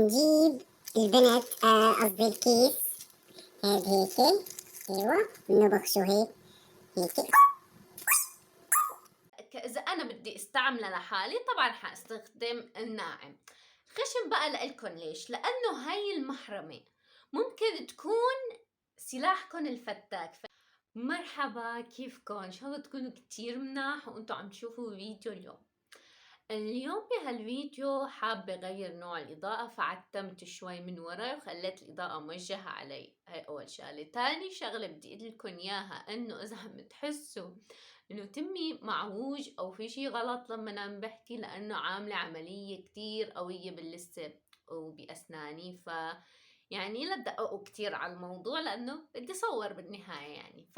نجيب البنت قصدي الكيس هيك. ايوه نبخشه هيك. إذا أنا بدي استعمله لحالي طبعا حاستخدم الناعم. خشن بقى لإلكن ليش؟ لأنه هاي المحرمة ممكن تكون سلاحكن الفتاك. مرحبا، كيفكن؟ إن شاء الله تكونوا كتير مناح وانتوا عم تشوفوا فيديو اليوم بهالفيديو حابة غير نوع الإضاءة، فعتمت شوي من ورا وخليت الإضاءة موجهة علي. هاي أول شغلة. تاني شغلة بدي أقولكن إياها، إنه إذا عم تحسوا إنه تمي معوج أو في شي غلط لما عم بحكي، لأنه عاملة عملية كتير قوية باللثة وبأسناني، يعني لا تدققوا كتير على الموضوع لأنه بدي صور بالنهاية. يعني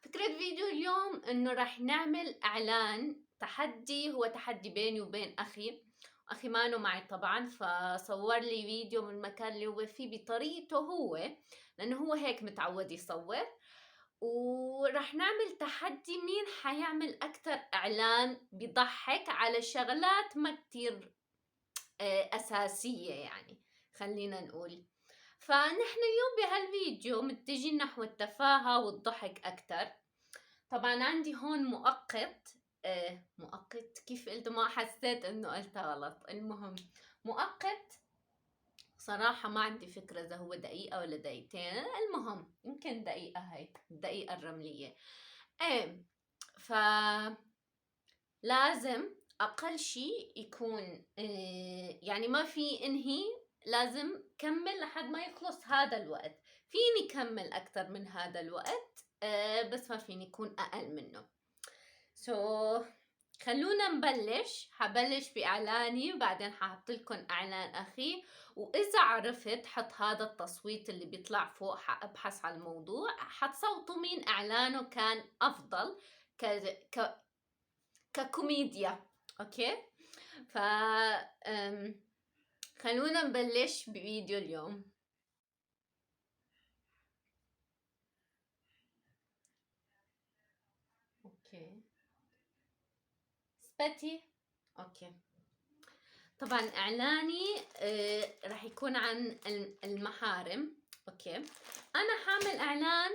فكرة فيديو اليوم إنه رح نعمل إعلان تحدي، هو تحدي بيني وبين أخي مانو معي طبعا، فصور لي فيديو من المكان اللي هو فيه بطريقته هو، لأنه هو هيك متعود يصور. ورح نعمل تحدي مين حيعمل أكتر إعلان بيضحك على شغلات ما كتير أساسية، يعني خلينا نقول. فنحن اليوم بهالفيديو متجهين نحو التفاهة والضحك أكتر. طبعا عندي هون مؤقت. مؤقت كيف قلت؟ ما حسيت انه قلتها غلط. المهم مؤقت، صراحة ما عندي فكرة اذا هو دقيقة ولا دقيقتين. المهم يمكن دقيقة، هاي الدقيقة الرملية. ايه، ف لازم اقل شي يكون يعني ما في انهي، لازم كمل لحد ما يخلص هذا الوقت. فيني كمل اكتر من هذا الوقت بس ما فيني يكون اقل منه. خلونا نبلش. حبلش بإعلاني وبعدين ححط لكم إعلان أخي، وإذا عرفت حط هذا التصويت اللي بيطلع فوق، حأبحث على الموضوع، حتصوتوا مين إعلانه كان أفضل ك... ك... ككوميديا. أوكي؟ ف خلونا نبلش بفيديو اليوم. أوكي سبتي. أوكي، طبعا اعلاني راح يكون عن المحارم. اوكي، انا حامل اعلان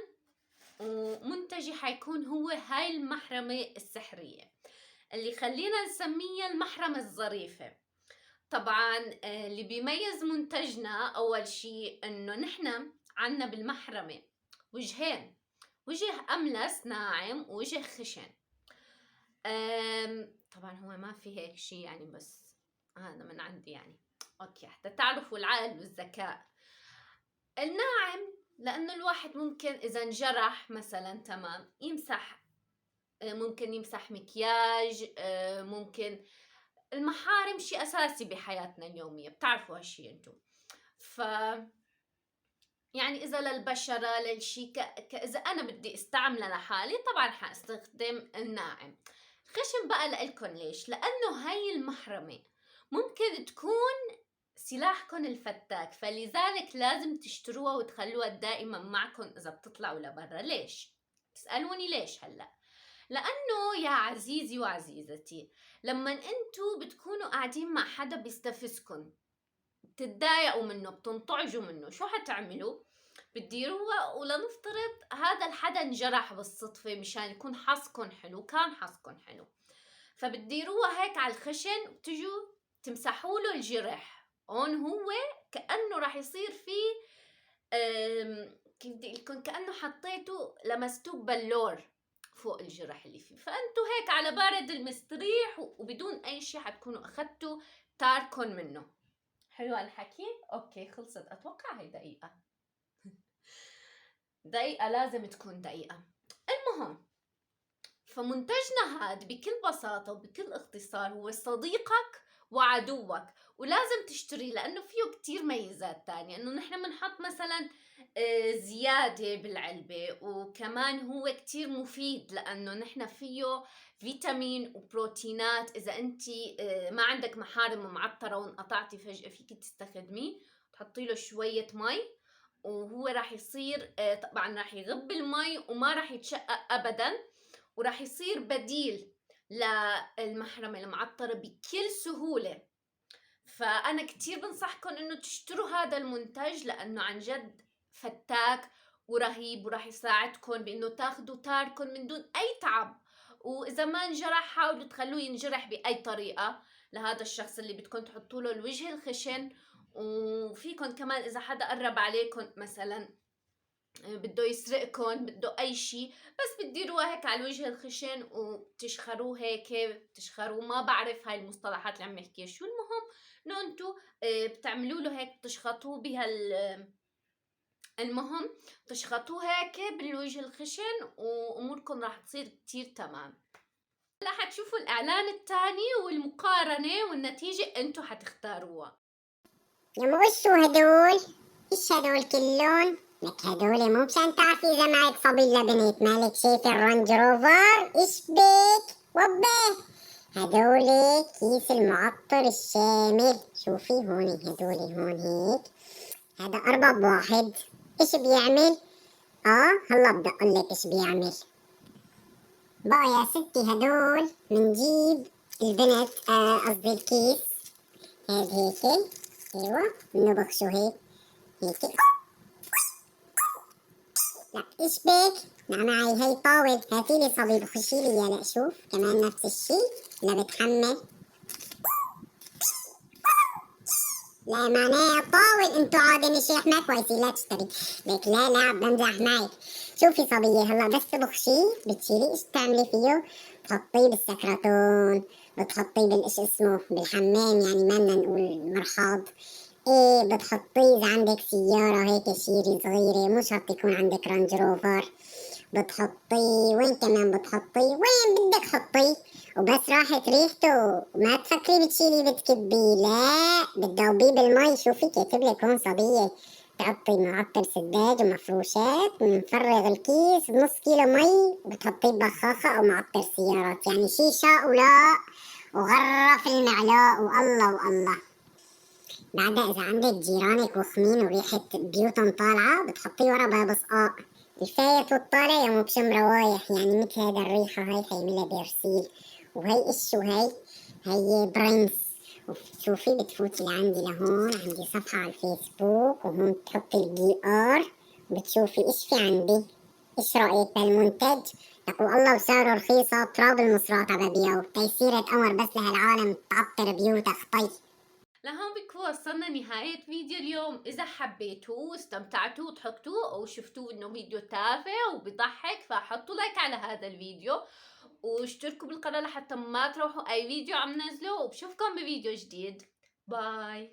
ومنتجي حيكون هو هاي المحرمة السحرية اللي خلينا نسميها المحرمة الظريفة. طبعا اللي بيميز منتجنا اول شيء انه نحن عنا بالمحرمة وجهين، وجه املس ناعم ووجه خشن. طبعا هو ما في هيك شيء يعني، بس هذا من عندي يعني. اوكي، حتى تعرفوا العقل والذكاء. الناعم لانه الواحد ممكن اذا انجرح مثلا تمام يمسح، ممكن يمسح مكياج، ممكن المحارم شيء اساسي بحياتنا اليومية، بتعرفوا هالشيء انتم. ف يعني اذا للبشرة للشي اذا انا بدي استعمله لحالي طبعا حاستخدم الناعم. خشن بقى لإلكن ليش؟ لأنه هاي المحرمة ممكن تكون سلاحكن الفتاك، فلذلك لازم تشتروها وتخلوها دائما معكم إذا بتطلعوا لبرا. ليش؟ تسألوني ليش هلأ؟ لأنه يا عزيزي وعزيزتي، لما انتوا بتكونوا قاعدين مع حدا بيستفزكن، بتتضايقوا منه، بتنطعجوا منه، شو حتعملوا؟ بتديروها، ولنفترض هذا الحدا انجرح بالصدفة، مشان يكون حظكن حلو، كان حظكن حلو، فبتديروها هيك على الخشن وبتجوا تمسحوا له الجرح. هون هو كأنه راح يصير فيه كيف بدي لكم، كأنه حطيتوا لمستوه بلور فوق الجرح اللي فيه، فأنتوا هيك على بارد المستريح وبدون أي شيء حتكونوا أخدتوا تاركن منه. حلو الحكي؟ أوكي، خلصت أتوقع هي دقيقة. دقيقة، لازم تكون دقيقة. المهم، فمنتجنا هاد بكل بساطة وبكل اختصار هو صديقك وعدوك، ولازم تشتريه لأنه فيه كتير ميزات تانية. إنه نحن بنحط مثلا زيادة بالعلبة، وكمان هو كتير مفيد لأنه نحن فيه فيتامين وبروتينات. إذا أنت ما عندك محارم معطرة وانقطعتي فجأة فيك تستخدميه، تحطي له شوية مي وهو راح يصير طبعا راح يغب المي وما راح يتشقق أبدا، وراح يصير بديل للمحرمة المعطرة بكل سهولة. فأنا كتير بنصحكم إنه تشتروا هذا المنتج لأنه عن جد فتاك ورهيب وراح يساعدكم بإنه تاخدوا تاركم من دون أي تعب. وإذا ما انجرح حاولوا تخلوه ينجرح بأي طريقة لهذا الشخص اللي بدكم تحطوا له الوجه الخشن. وفيكم كمان إذا حدا قرب عليكم مثلا بده يسرقكم بده أي شي بس بتديروها هيك على الوجه الخشن وبتشخروه هيك بتشخروه. ما بعرف هاي المصطلحات اللي عم نحكيها شو. المهم إنه انتو بتعملوا له هيك بتشخطوه المهم تشخطوه هيك بالوجه الخشن وأموركم راح تصير كتير تمام. هلا حتشوفوا الإعلان التاني والمقارنة والنتيجة انتو حتختاروها. يا مو ايش شو هدول؟ ايش هدول كلهم؟ لك هدول مو مشان تعرفي اذا معك صبي ولا بنت، مالك شايفة الرانج روفر؟ ايش بك؟ وبه هدول كيس المعطر الشامل. شوفي هون هدول هون هيك، هذا 4 بواحد. ايش بيعمل؟ هلا بدي اقول لك ايش بيعمل. بقى يا ستي هدول منجيب البنت، قصدي الكيس هاد هيك، ايوه بنبخشو هيك هيك. لا ايش بك؟ لا معي هي طاول، هاتيلي صبي بخشيلي يلا. شوف كمان نفس الشي. لا بتحمل. لا معناها طاول، انتو عادي مش ما كويسين لا تشتري. لك لا لا بمزح معك. شوفي صبية هلا بس تبخشيه بتشيلي ايش بتعملي فيه؟ بتحطيه بالسكرتون، بتحطيه بالايش اسمه بالحمام، يعني ما بدنا نقول مرحاض. ايه بتحطيه اذا عندك سيارة هيك شيري صغيرة، مو شرط يكون عندك رانج روفر. بتحطيه وين كمان بتحطيه؟ وين بدك حطيه. وبس راحت ريحته ما تفكري بتشيلي بتكبيه، لا بتذوبيه بالمي. شوفي كاتبلك هون صبية تحطي معطر سداد ومفروشات، ونفرغ الكيس بنص كيلو مي وبتحطيه ببخاخة أو معطر سيارات، يعني شيشة ولا وغرف المعلاق والله والله. بعدها إذا عندك جيرانك وخمين وريحة بيوتهم طالعة بتحطيه ورا باب صقاق. الفايت والطالع يوم بشم روايح، يعني مثل هذا الريحة هاي حيعملها بيرسيل. وهي إيش وهي؟ هي برنس. شوفي بتفوتي لعندي لهون، عندي صفحة على الفيسبوك وهون بتحطي الPR بتشوفي إيش في عندي. إيش رأيك بهالمنتج؟ لك والله وسعره رخيصة، تراب المصرات عبابية وتيسيرة قمر بس لهالعالم تعطر بيوتها خطي. لهون بكون وصلنا نهاية فيديو اليوم. إذا حبيتوه واستمتعتوا وضحكتوا أو شفتوه إنه فيديو تافه وبضحك فحطوا لايك على هذا الفيديو واشتركوا بالقناة لحتى ما تروحوا أي فيديو عم نزله. وبشوفكم بفيديو جديد. باي.